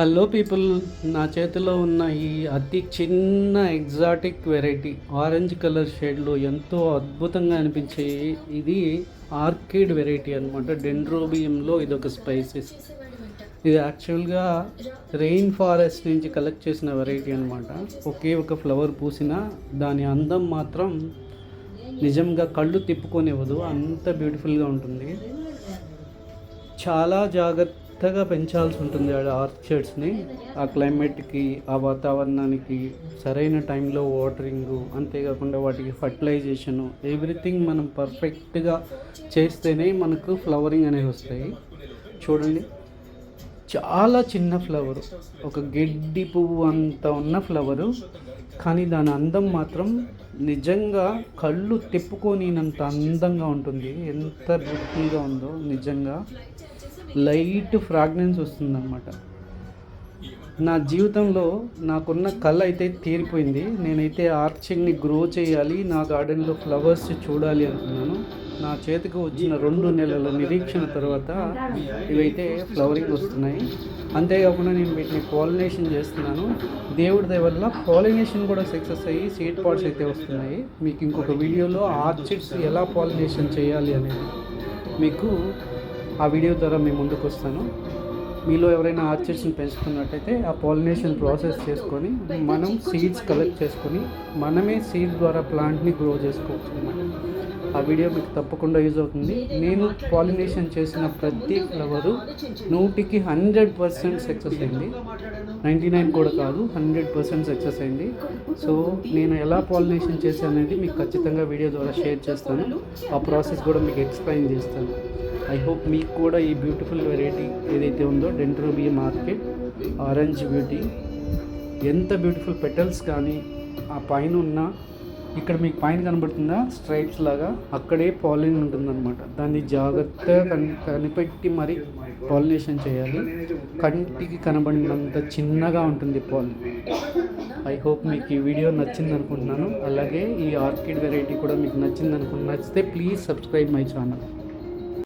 Hello people, నా చేతిలో ఉన్న ఈ అతి చిన్న ఎగ్జాటిక్ వెరైటీ ఆరెంజ్ కలర్ షేడ్లో ఎంతో అద్భుతంగా అనిపించే ఇది ఆర్కిడ్ వెరైటీ అనమాట. డెండ్రోబియంలో ఇదొక స్పైసెస్. ఇది యాక్చువల్గా రెయిన్ ఫారెస్ట్ నుంచి కలెక్ట్ చేసిన వెరైటీ అనమాట. ఒకే ఒక ఫ్లవర్ పూసిన దాని అందం మాత్రం నిజంగా కళ్ళు తిప్పుకొనివ్వదు, అంత బ్యూటిఫుల్గా ఉంటుంది. చాలా జాగ్రత్తగా పెంచాల్సి ఉంటుంది ఆర్చర్డ్స్ని. ఆ క్లైమేట్కి, ఆ వాతావరణానికి సరైన టైంలో వాటరింగు, అంతేకాకుండా వాటికి ఫర్టిలైజేషను, ఎవ్రీథింగ్ మనం పర్ఫెక్ట్గా చేస్తేనే మనకు ఫ్లవరింగ్ అనేవి వస్తాయి. చూడండి, చాలా చిన్న ఫ్లవరు, ఒక గెడ్డి పువ్వు అంత ఉన్న ఫ్లవరు, కానీ దాని అందం మాత్రం నిజంగా కళ్ళు తిప్పుకోనినంత అందంగా ఉంటుంది. ఎంత బ్యూటిఫుల్గా ఉందో, నిజంగా లైట్ ఫ్రాగ్రెన్స్ వస్తుందన్నమాట. నా జీవితంలో నాకున్న కళ అయితే తీరిపోయింది. నేనైతే ఆర్చింగ్ని గ్రో చేయాలి, నా గార్డెన్లో ఫ్లవర్స్ చూడాలి అనుకున్నాను. నా చేతికి వచ్చిన 2 నెలల నిరీక్షణ తర్వాత ఇవైతే ఫ్లవరింగ్ వస్తున్నాయి. అంతేకాకుండా నేను వీటిని పాలినేషన్ చేస్తున్నాను. దేవుడి దయ వల్ల పాలినేషన్ కూడా సక్సెస్ అయ్యి సీడ్ పాట్స్ అయితే వస్తున్నాయి. మీకు ఇంకొక వీడియోలో ఆర్చిడ్స్ ఎలా పాలినేషన్ చేయాలి అనేది మీకు ఆ వీడియో ద్వారా మేము ముందుకు వస్తాను. మీలో ఎవరైనా ఆర్చిడ్స్ని పెంచుతున్నట్టయితే ఆ పాలినేషన్ ప్రాసెస్ చేసుకొని మనం సీడ్స్ కలెక్ట్ చేసుకొని మనమే సీడ్ ద్వారా ప్లాంట్ని గ్రో చేసుకోవచ్చు అన్నమాట. ఆ వీడియో మీకు తప్పకుండా యూజ్ అవుతుంది. నేను పాలినేషన్ చేసిన ప్రతి ఫ్లవరు 100కి 100% సక్సెస్ అయింది. 99 కూడా కాదు, 100% సక్సెస్ అయింది. సో నేను ఎలా పాలినేషన్ చేశాను అనేది మీకు ఖచ్చితంగా వీడియో ద్వారా షేర్ చేస్తాను. ఆ ప్రాసెస్ కూడా మీకు ఎక్స్ప్లెయిన్ చేస్తాను. ఐ హోప్ మీకు కూడా ఈ బ్యూటిఫుల్ వెరైటీ ఏదైతే ఉందో డెండ్రోబియం ఆర్కిడ్ ఆరెంజ్ బ్యూటీ, ఎంత బ్యూటిఫుల్ పెటల్స్ కానీ ఆ పైన ఉన్న, ఇక్కడ మీకు పైన కనబడుతుందా స్ట్రైప్స్ లాగా, అక్కడే పాలిన్ ఉంటుందన్నమాట. దాన్ని జాగ్రత్తగా కనిపెట్టి మరి పాలినేషన్ చేయాలి. కంటికి కనబడినంత చిన్నగా ఉంటుంది పాలిన్. ఐ హోప్ మీకు ఈ వీడియో నచ్చింది అనుకుంటున్నాను. అలాగే ఈ ఆర్కిడ్ వెరైటీ కూడా మీకు నచ్చింది నచ్చితే ప్లీజ్ సబ్స్క్రైబ్ మై ఛానల్.